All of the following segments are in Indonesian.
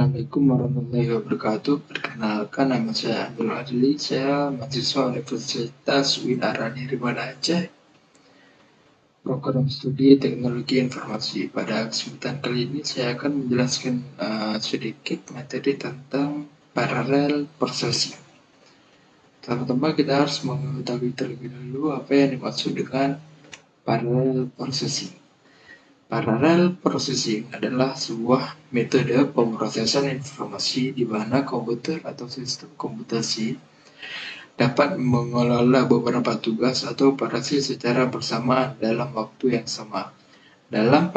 Assalamualaikum warahmatullahi wabarakatuh. Perkenalkan, nama saya Abdul Adli. Saya mahasiswa Universitas Winarani Rimana Aceh, program studi Teknologi Informasi. Pada kesempatan kali ini saya akan menjelaskan sedikit materi tentang parallel processing. Pertama-tama kita harus mengetahui terlebih dahulu apa yang dimaksud dengan parallel processing. Parallel processing adalah sebuah metode pemrosesan informasi di mana komputer atau sistem komputasi dapat mengelola beberapa tugas atau operasi secara bersamaan dalam waktu yang sama. Dalam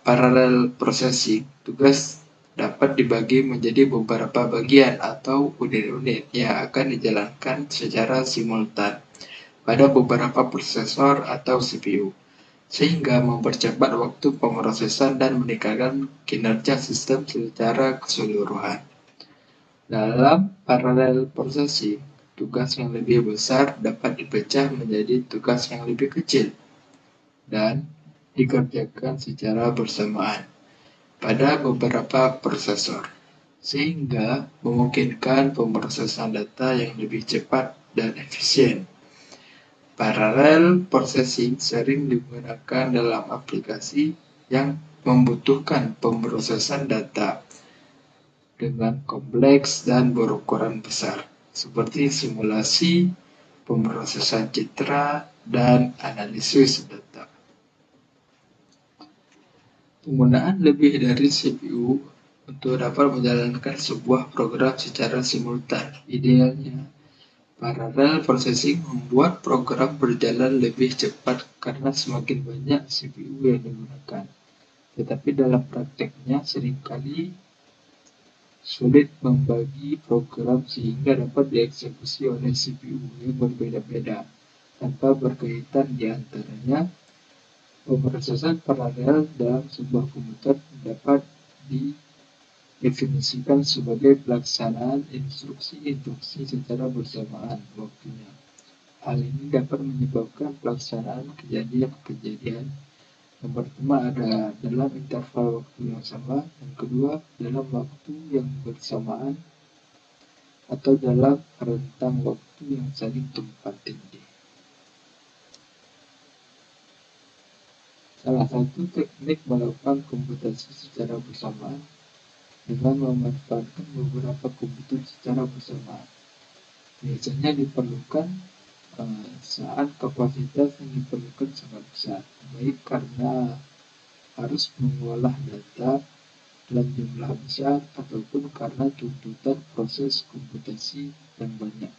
parallel processing, tugas dapat dibagi menjadi beberapa bagian atau unit-unit yang akan dijalankan secara simultan pada beberapa prosesor atau CPU, sehingga mempercepat waktu pemrosesan dan meningkatkan kinerja sistem secara keseluruhan. Dalam parallel processing, tugas yang lebih besar dapat dipecah menjadi tugas yang lebih kecil dan dikerjakan secara bersamaan pada beberapa prosesor, sehingga memungkinkan pemrosesan data yang lebih cepat dan efisien. Parallel processing sering digunakan dalam aplikasi yang membutuhkan pemrosesan data dengan kompleks dan berukuran besar, seperti simulasi, pemrosesan citra, dan analisis data. Penggunaan lebih dari CPU untuk dapat menjalankan sebuah program secara simultan. Idealnya, parallel processing membuat program berjalan lebih cepat karena semakin banyak CPU yang digunakan. Tetapi dalam prakteknya seringkali sulit membagi program sehingga dapat dieksekusi oleh CPU yang berbeda-beda tanpa berkaitan di antaranya. Pemrosesan paralel dalam sebuah komputer dapat didefinisikan sebagai pelaksanaan instruksi-instruksi secara bersamaan waktunya. Hal ini dapat menyebabkan pelaksanaan kejadian-kejadian yang pertama ada dalam interval waktu yang sama, yang kedua dalam waktu yang bersamaan, atau dalam rentang waktu yang saling tumpang tindih. Salah satu teknik melakukan komputasi secara bersamaan dengan memanfaatkan beberapa komputer secara bersamaan. Biasanya diperlukan saat kapasitas yang diperlukan sangat besar, baik karena harus mengolah data dalam jumlah besar ataupun karena tuntutan proses komputasi yang banyak.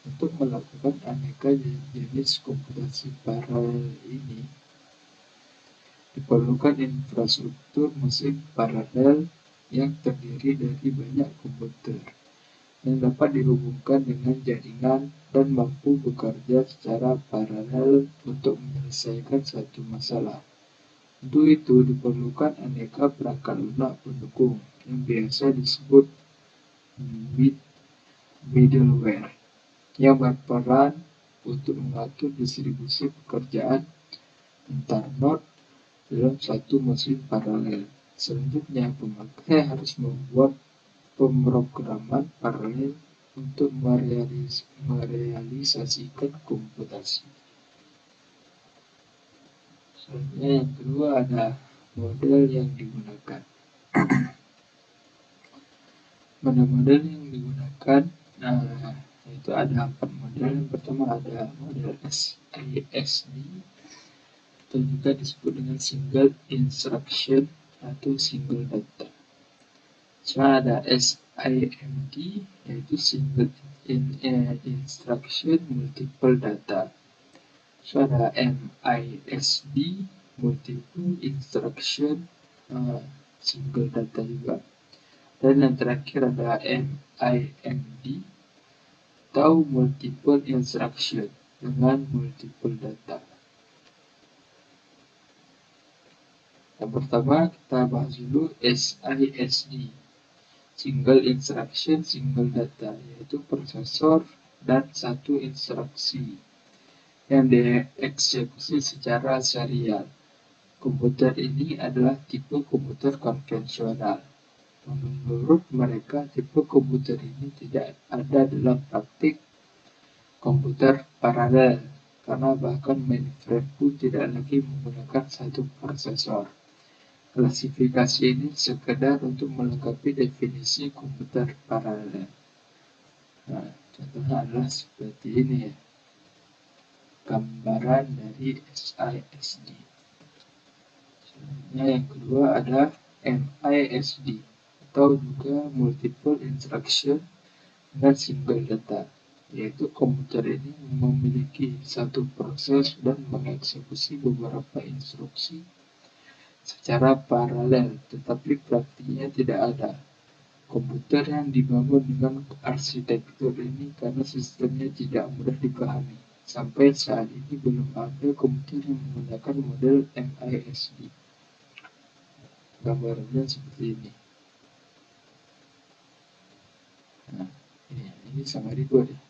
Untuk melakukan aneka jenis komputasi paralel ini, diperlukan infrastruktur mesin paralel yang terdiri dari banyak komputer yang dapat dihubungkan dengan jaringan dan mampu bekerja secara paralel untuk menyelesaikan satu masalah. Untuk itu diperlukan aneka perangkat lunak pendukung yang biasa disebut middleware yang berperan untuk mengatur distribusi pekerjaan antar node dalam satu mesin paralel. Selanjutnya, pemakai harus membuat pemrograman paralel untuk merealisasikan komputasi. Selanjutnya yang kedua ada model yang digunakan. Model yang digunakan itu ada 4 model. Yang pertama ada model SISD atau juga disebut dengan single instruction atau single data. Ada SIMD yaitu single instruction multiple data. Ada MISD multiple instruction single data juga. Dan yang terakhir ada MIMD atau multiple instruction dengan multiple data. Yang pertama kita bahas dulu SISD, single instruction single data, yaitu prosesor dan satu instruksi yang dieksekusi secara serial. Komputer ini adalah tipe komputer konvensional Menurut mereka, tipe komputer ini tidak ada dalam praktik komputer paralel, karena bahkan mainframe pun tidak lagi menggunakan satu prosesor. Klasifikasi ini sekedar untuk melengkapi definisi komputer paralel. Nah, contohnya adalah seperti ini ya, gambaran dari SISD. Selanjutnya yang kedua ada MISD, atau juga Multiple Instruction dan Single Data, yaitu komputer ini memiliki satu proses dan mengeksekusi beberapa instruksi secara paralel, tetapi praktiknya tidak ada komputer yang dibangun dengan arsitektur ini karena sistemnya tidak mudah dipahami. Sampai saat ini belum ada komputer yang menggunakan model MISD. Gambarnya seperti ini. Nah, ini summary gue deh.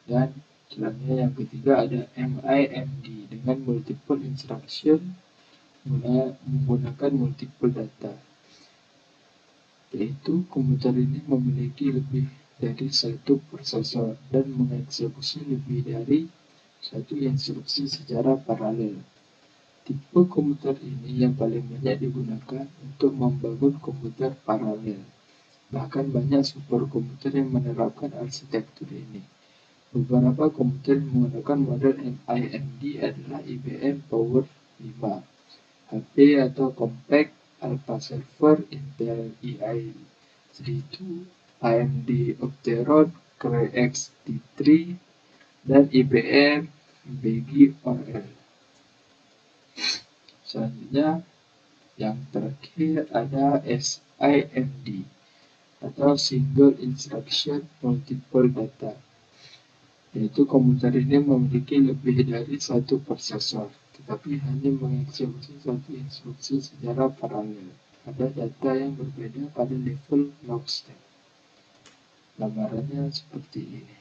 Dan selanjutnya yang ketiga ada MIMD dengan multiple instruction menggunakan multiple data, yaitu komputer ini memiliki lebih dari satu prosesor dan mengeksekusi lebih dari satu instruksi secara paralel. Tipe komputer ini yang paling banyak digunakan untuk membangun komputer paralel. Bahkan banyak superkomputer yang menerapkan arsitektur ini. Beberapa komputer yang menggunakan model MIMD adalah IBM Power 5, HP atau Compact, Alpha Server, Intel EI32, AMD Opteron, Cray XT3, dan IBM Begi Orel. Selanjutnya, yang terakhir ada SIMD, atau Single Instruction Multiple Data, yaitu komputer ini memiliki lebih dari satu prosesor, tetapi hanya mengeksekusi satu instruksi secara paralel. Ada data yang berbeda pada level log step. Gambarannya seperti ini.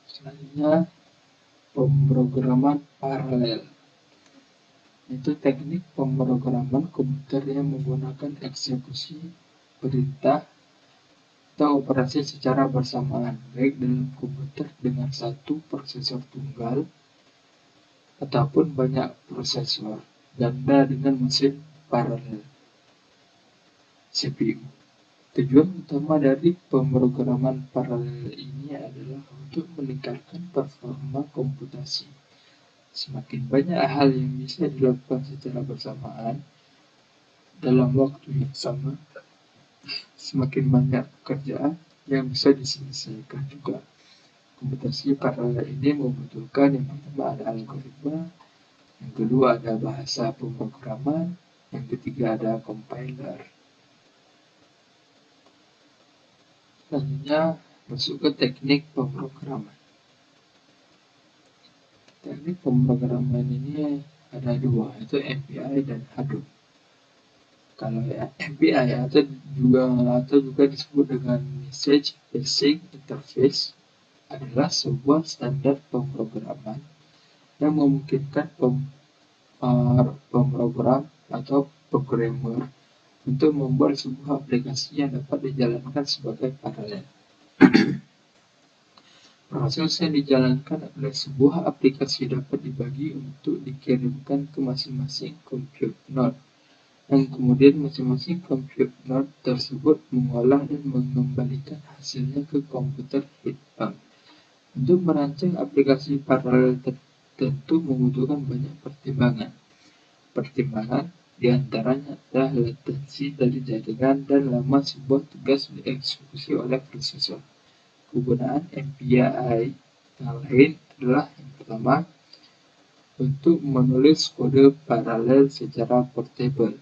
Selanjutnya, pemrograman paralel. Itu teknik pemrograman komputer yang menggunakan eksekusi perintah atau operasi secara bersamaan, baik dalam komputer dengan satu prosesor tunggal ataupun banyak prosesor ganda dengan mesin paralel CPU. Tujuan utama dari pemrograman paralel ini adalah untuk meningkatkan performa komputasi. Semakin banyak hal yang bisa dilakukan secara bersamaan dalam waktu yang sama, semakin banyak pekerjaan yang bisa diselesaikan juga. Komputasi paralel ini membutuhkan yang pertama ada algoritma, yang kedua ada bahasa pemrograman, yang ketiga ada compiler. Selanjutnya masuk ke teknik pemrograman. Teknik pemrograman ini ada dua, yaitu MPI dan Hadoop. Kalau ya MPI atau juga disebut dengan Message Basic Interface adalah sebuah standar pemrograman yang memungkinkan pemrogram atau programmer untuk membuat sebuah aplikasi yang dapat dijalankan sebagai paralel. Proses yang dijalankan oleh sebuah aplikasi dapat dibagi untuk dikirimkan ke masing-masing compute node, dan kemudian masing-masing compute node tersebut mengolah dan mengembalikan hasilnya ke komputer head pump. Untuk merancang aplikasi paralel tentu membutuhkan banyak pertimbangan. Pertimbangan diantaranya adalah latensi dari jaringan dan lama sebuah tugas dieksekusi oleh prosesor. Kegunaan MPI yang lain adalah yang pertama, untuk menulis kode paralel secara portable.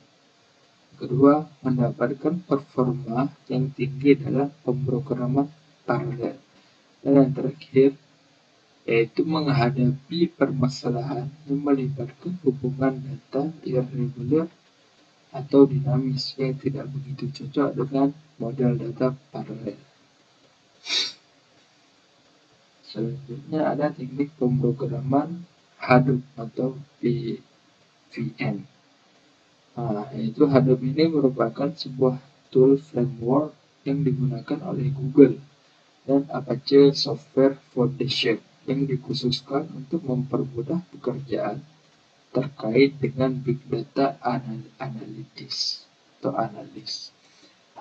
Kedua, mendapatkan performa yang tinggi dalam pemrograman paralel. Dan yang terakhir, yaitu menghadapi permasalahan yang melibatkan hubungan data irregular atau dinamis yang tidak begitu cocok dengan model data paralel. Selanjutnya ada teknik pemrograman Hadoop atau VM. Yaitu Hadoop ini merupakan sebuah tool framework yang digunakan oleh Google dan Apache Software Foundation yang dikhususkan untuk mempermudah pekerjaan terkait dengan big data analytics atau analis.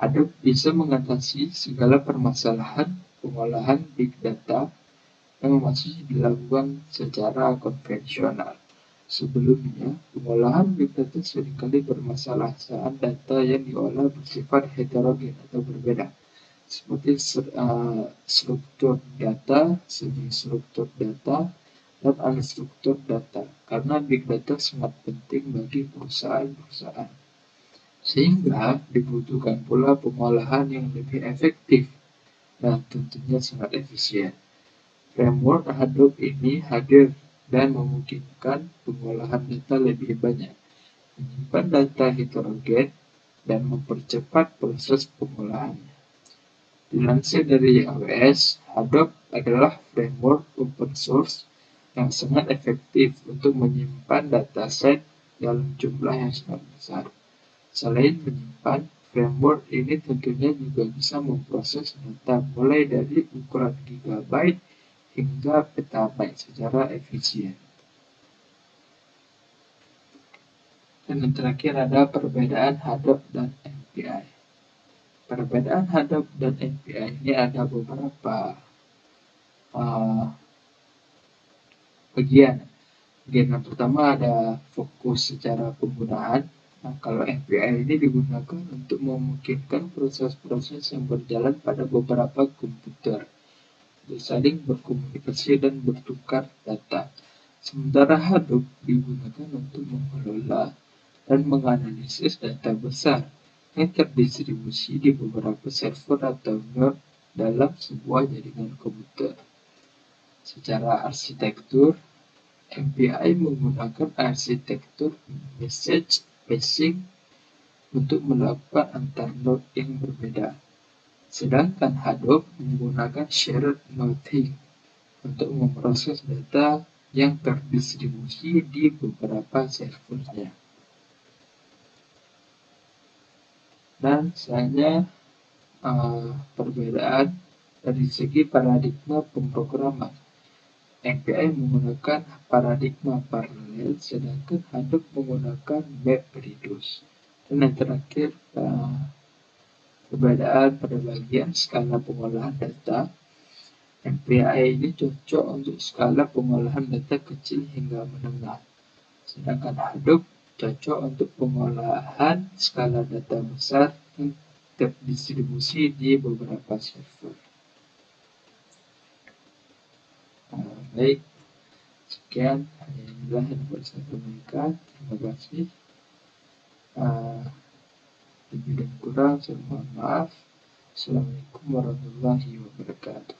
Hadoop bisa mengatasi segala permasalahan pengolahan big data yang masih dilakukan secara konvensional. Sebelumnya, pengolahan big data seringkali bermasalah saat data yang diolah bersifat heterogen atau berbeda, seperti struktur data, semi-struktur data, dan unstruktur data, karena big data sangat penting bagi perusahaan-perusahaan. Sehingga dibutuhkan pula pengolahan yang lebih efektif dan tentunya sangat efisien. Framework Hadoop ini hadir dan memungkinkan pengolahan data lebih banyak, menyimpan data heterogen, dan mempercepat proses pengolahannya. Dilansir dari AWS, Hadoop adalah framework open source yang sangat efektif untuk menyimpan dataset dalam jumlah yang sangat besar. Selain menyimpan, framework ini tentunya juga bisa memproses data mulai dari ukuran gigabyte hingga petabyte secara efisien. Dan yang terakhir ada perbedaan Hadoop dan MPI. Perbedaan Hadoop dan MPI ini ada beberapa bagian. Bagian yang pertama ada fokus secara penggunaan. Kalau MPI ini digunakan untuk memungkinkan proses-proses yang berjalan pada beberapa komputer untuk saling berkomunikasi dan bertukar data. Sementara Hadoop digunakan untuk mengelola dan menganalisis data besar yang terdistribusi di beberapa server atau node dalam sebuah jaringan komputer. Secara arsitektur, MPI menggunakan arsitektur message passing untuk melakukan antar node yang berbeda. Sedangkan Hadoop menggunakan shared nothing untuk memproses data yang terdistribusi di beberapa servernya. Dan selanjutnya perbedaan dari segi paradigma pemrograman. MPI menggunakan paradigma paralel, sedangkan Hadoop menggunakan map reduce. Dan yang terakhir, perbedaan pada bagian skala pengolahan data. MPI ini cocok untuk skala pengolahan data kecil hingga menengah, sedangkan Hadoop cocok untuk pengolahan skala data besar yang terdistribusi di beberapa server. Baik, sekian inilah yang dapat saya sampaikan. Terima kasih. Lebih dan kurang saya mohon maaf. Assalamualaikum warahmatullahi wabarakatuh.